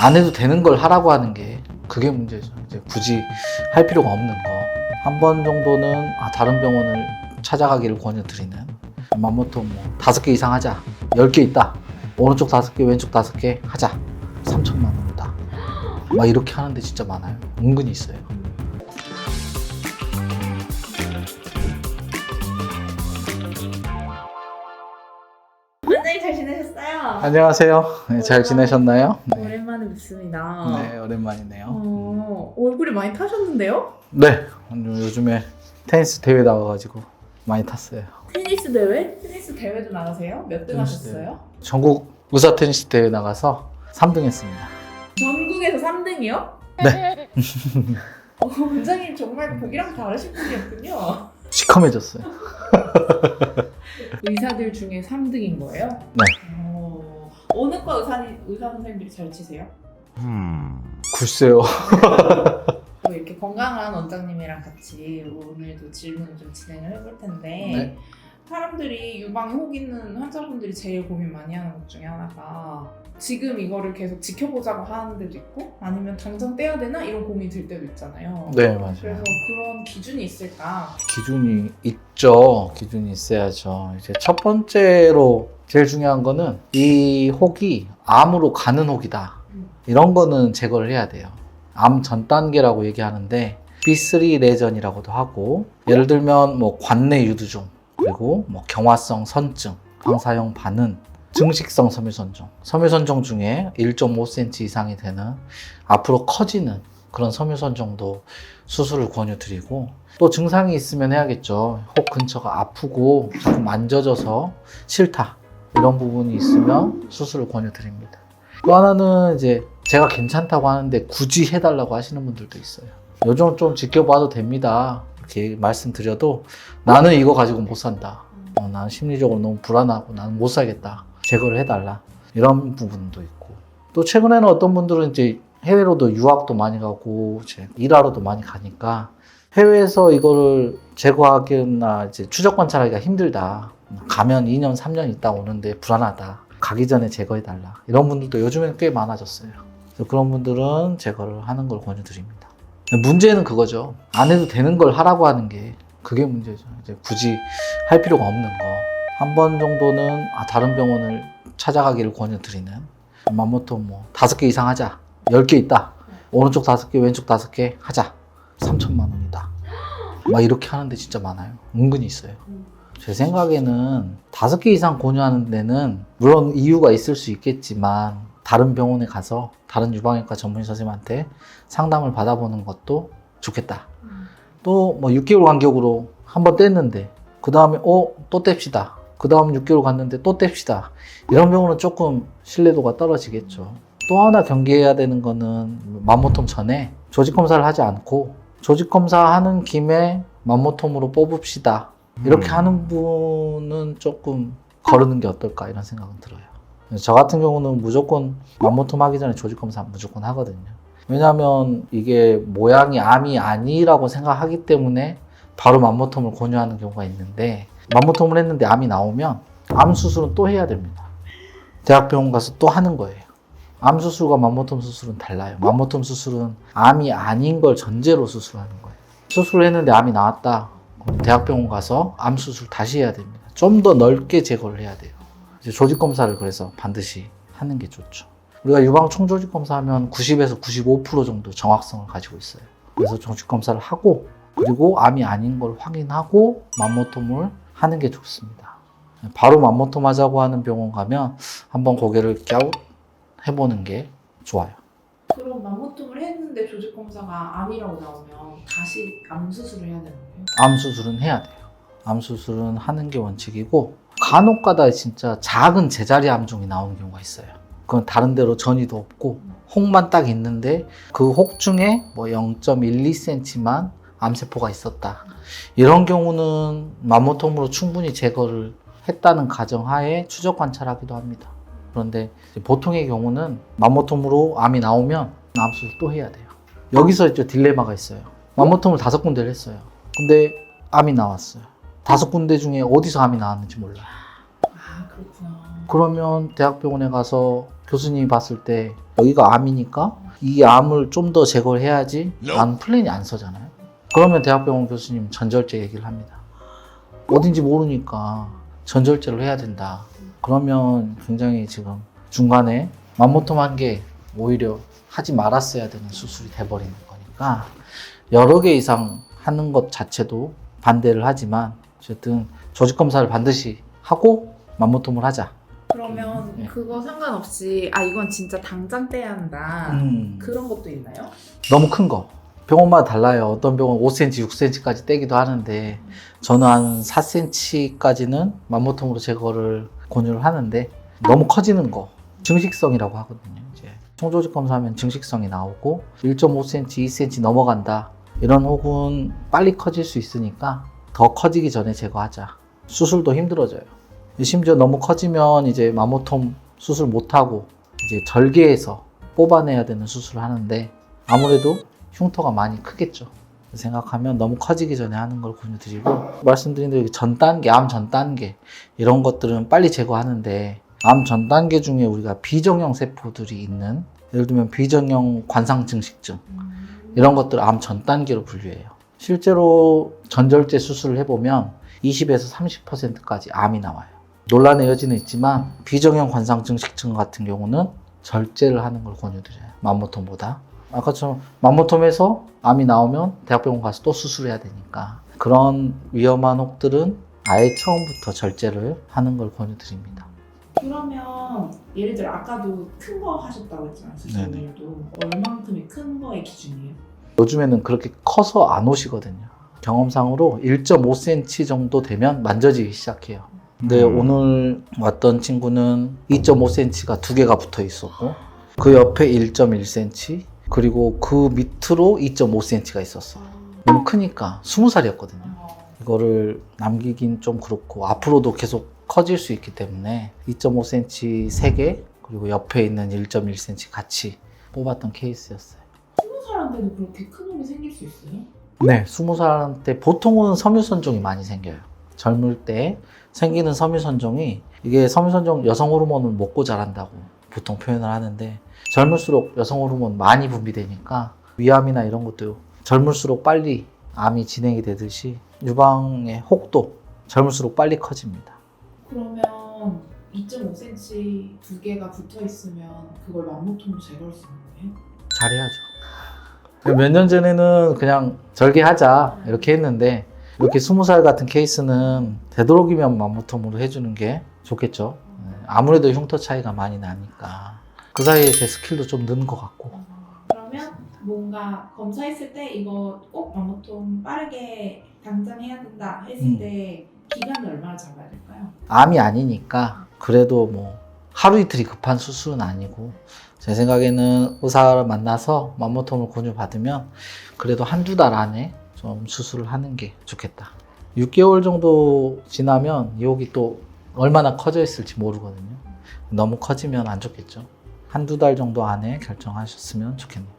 안 해도 되는 걸 하라고 하는 게 그게 문제죠. 이제 굳이 할 필요가 없는 거. 한 번 정도는 다른 병원을 찾아가기를 권유드리는. 맘모톰 5개 이상 하자. 10개 있다. 오른쪽 5개, 왼쪽 5개 하자. 3천만 원이다. 막 이렇게 하는데 진짜 많아요. 은근히 있어요. 원장님 잘 지내셨어요? 안녕하세요. 네, 잘 지내셨나요? 네. 오랜만에 뵙습니다. 네, 오랜만이네요. 얼굴이 많이 타셨는데요? 네, 요즘에 테니스 대회 나와가지고 많이 탔어요. 테니스 대회? 테니스 대회도 나가세요? 몇 등 테니스 하셨어요? 전국 의사 테니스 대회 나가서 3등 했습니다. 전국에서 3등이요? 네. 원장님 정말 보기랑 다르신 분이었군요. 시커매졌어요. 의사들 중에 3등인 거예요? 네. 어느 과 의사 선생님들이 잘 치세요? 글쎄요. 또 이렇게 건강한 원장님이랑 같이 오늘도 질문을 좀 진행을 해볼 텐데 네. 사람들이 유방에 혹 있는 환자분들이 제일 고민 많이 하는 것 중에 하나가 지금 이거를 계속 지켜보자고 하는 데도 있고 아니면 당장 떼야 되나 이런 고민이 들 때도 있잖아요. 네, 맞아요. 그래서 그런 기준이 있을까? 기준이 있죠. 기준이 있어야죠. 이제 첫 번째로 제일 중요한 거는 이 혹이 암으로 가는 혹이다. 이런 거는 제거를 해야 돼요. 암 전 단계라고 얘기하는데 B3 레전이라고도 하고 예를 들면 관내 유두종 그리고 경화성 선증, 방사형 반응, 증식성 섬유선종, 섬유선종 중에 1.5cm 이상이 되는 앞으로 커지는 그런 섬유선종도 수술을 권유드리고 또 증상이 있으면 해야겠죠. 혹 근처가 아프고 조금 만져져서 싫다 이런 부분이 있으면 수술을 권유드립니다. 또 하나는 이제 제가 괜찮다고 하는데 굳이 해달라고 하시는 분들도 있어요. 요즘 좀 지켜봐도 됩니다. 이렇게 말씀드려도 나는 이거 가지고 못 산다. 나는 심리적으로 너무 불안하고 나는 못 살겠다. 제거를 해달라. 이런 부분도 있고. 또 최근에는 어떤 분들은 이제 해외로도 유학도 많이 가고 이제 일하러도 많이 가니까 해외에서 이거를 제거하기나 이제 추적 관찰하기가 힘들다. 가면 2년, 3년 있다 오는데 불안하다. 가기 전에 제거해달라. 이런 분들도 요즘에는 꽤 많아졌어요. 그래서 그런 분들은 제거를 하는 걸 권유드립니다. 문제는 그거죠. 안 해도 되는 걸 하라고 하는 게 그게 문제죠. 이제 굳이 할 필요가 없는 거. 한 번 정도는 다른 병원을 찾아가기를 권유드리는. 맘모톰 5개 이상 하자. 10개 있다. 오른쪽 5개, 왼쪽 5개 하자. 3천만 원이다. 막 이렇게 하는데 진짜 많아요. 은근히 있어요. 제 생각에는 5개 이상 권유하는 데는 물론 이유가 있을 수 있겠지만 다른 병원에 가서 다른 유방외과 전문의 선생님한테 상담을 받아보는 것도 좋겠다. 또 6개월 간격으로 한번 뗐는데 그 다음에 또 뗍시다. 그 다음 6개월 갔는데 또 뗍시다. 이런 경우는 조금 신뢰도가 떨어지겠죠. 또 하나 경계해야 되는 거는 맘모톰 전에 조직검사를 하지 않고 조직검사 하는 김에 맘모톰으로 뽑읍시다. 이렇게 하는 분은 조금 거르는 게 어떨까 이런 생각은 들어요. 저 같은 경우는 무조건 맘모톰 하기 전에 조직검사 무조건 하거든요. 왜냐하면 이게 모양이 암이 아니라고 생각하기 때문에 바로 맘모톰을 권유하는 경우가 있는데 맘모톰을 했는데 암이 나오면 암 수술은 또 해야 됩니다. 대학병원 가서 또 하는 거예요. 암 수술과 맘모톰 수술은 달라요. 맘모톰 수술은 암이 아닌 걸 전제로 수술하는 거예요. 수술을 했는데 암이 나왔다. 그럼 대학병원 가서 암 수술 다시 해야 됩니다. 좀 더 넓게 제거를 해야 돼요. 이제 조직 검사를 그래서 반드시 하는 게 좋죠. 우리가 유방 총조직 검사하면 90에서 95% 정도 정확성을 가지고 있어요. 그래서 조직 검사를 하고 그리고 암이 아닌 걸 확인하고 맘모톰을 하는 게 좋습니다. 바로 맘모톰 하자고 하는 병원 가면 한번 고개를 갸웃 해보는 게 좋아요. 그럼 맘모톰을 했는데 조직 검사가 암이라고 나오면 다시 암 수술을 해야 되는 거예요? 암 수술은 해야 돼요. 암 수술은 하는 게 원칙이고 간혹가다 진짜 작은 제자리 암종이 나오는 경우가 있어요. 그건 다른 데로 전이도 없고 혹만 딱 있는데 그 혹 중에 0.12cm만 암세포가 있었다. 이런 경우는 맘모톰으로 충분히 제거를 했다는 가정하에 추적 관찰하기도 합니다. 그런데 보통의 경우는 맘모톰으로 암이 나오면 암 수술 또 해야 돼요. 여기서 이제 딜레마가 있어요. 맘모톰을 5군데를 했어요. 근데 암이 나왔어요. 5군데 중에 어디서 암이 나왔는지 몰라요. 그렇구나. 그러면 대학병원에 가서 교수님이 봤을 때 여기가 암이니까 이 암을 좀 더 제거를 해야지 라는 플랜이 안 서잖아요. 그러면 대학병원 교수님 전절제 얘기를 합니다. 어딘지 모르니까 전절제를 해야 된다. 그러면 굉장히 지금 중간에 맘모톰한 게 오히려 하지 말았어야 되는 수술이 돼버리는 거니까 여러 개 이상 하는 것 자체도 반대를 하지만 어쨌든 조직 검사를 반드시 하고 맘모톰을 하자. 그러면 네. 그거 상관없이 이건 진짜 당장 떼야 한다. 그런 것도 있나요? 너무 큰 거. 병원마다 달라요. 어떤 병원 5cm, 6cm까지 떼기도 하는데 저는 한 4cm까지는 맘모톰으로 제거를 권유를 하는데 너무 커지는 거 증식성이라고 하거든요. 이제 총조직 검사하면 증식성이 나오고 1.5cm, 2cm 넘어간다. 이런 혹은 빨리 커질 수 있으니까 더 커지기 전에 제거하자. 수술도 힘들어져요. 심지어 너무 커지면 이제 맘모톰 수술 못하고 이제 절개해서 뽑아내야 되는 수술을 하는데 아무래도 흉터가 많이 크겠죠. 생각하면 너무 커지기 전에 하는 걸 권유드리고 말씀드린 대로 전 단계, 암 전 단계 이런 것들은 빨리 제거하는데 암 전 단계 중에 우리가 비정형 세포들이 있는 예를 들면 비정형 관상증식증 이런 것들 암 전 단계로 분류해요. 실제로 전절제 수술을 해보면 20에서 30%까지 암이 나와요. 논란의 여지는 있지만 비정형 관상증식증 같은 경우는 절제를 하는 걸 권유드려요. 맘모톰보다. 아까처럼 맘모톰에서 암이 나오면 대학병원 가서 또 수술해야 되니까 그런 위험한 혹들은 아예 처음부터 절제를 하는 걸 권유드립니다. 그러면 예를 들어 아까도 큰 거 하셨다고 했잖아요. 수술도 얼만큼이 큰 거의 기준이에요? 요즘에는 그렇게 커서 안 오시거든요. 경험상으로 1.5cm 정도 되면 만져지기 시작해요. 근데 오늘 왔던 친구는 2.5cm가 두 개가 붙어 있었고 그 옆에 1.1cm 그리고 그 밑으로 2.5cm가 있었어. 너무 크니까 20살이었거든요. 이거를 남기긴 좀 그렇고 앞으로도 계속 커질 수 있기 때문에 2.5cm 3개 그리고 옆에 있는 1.1cm 같이 뽑았던 케이스였어요. 20살한테도 그렇게 큰 놈이 생길 수 있어요? 네, 20살한테 보통은 섬유선종이 많이 생겨요. 젊을 때 생기는 섬유선종이 이게 섬유선종 여성 호르몬을 먹고 자란다고 보통 표현을 하는데 젊을수록 여성 호르몬 많이 분비되니까 위암이나 이런 것도 젊을수록 빨리 암이 진행이 되듯이 유방의 혹도 젊을수록 빨리 커집니다. 그러면 2.5cm 두 개가 붙어 있으면 그걸 맘모톰으로 제거할 수 있는 거예요? 잘해야죠. 몇 년 전에는 그냥 절개하자 이렇게 했는데 이렇게 20살 같은 케이스는 되도록이면 맘모톰으로 해주는 게 좋겠죠. 아무래도 흉터 차이가 많이 나니까 그 사이에 제 스킬도 좀 는 것 같고. 그러면 뭔가 검사했을 때 이거 꼭 맘모톰 빠르게 당장 해야 된다 했을 때 기간을 얼마나 잡아야 될까요? 암이 아니니까 그래도 뭐 하루 이틀이 급한 수술은 아니고 제 생각에는 의사를 만나서 맘모톰을 권유받으면 그래도 한두 달 안에 좀 수술을 하는 게 좋겠다. 6개월 정도 지나면 이 혹이 또 얼마나 커져 있을지 모르거든요. 너무 커지면 안 좋겠죠. 한두 달 정도 안에 결정하셨으면 좋겠네요.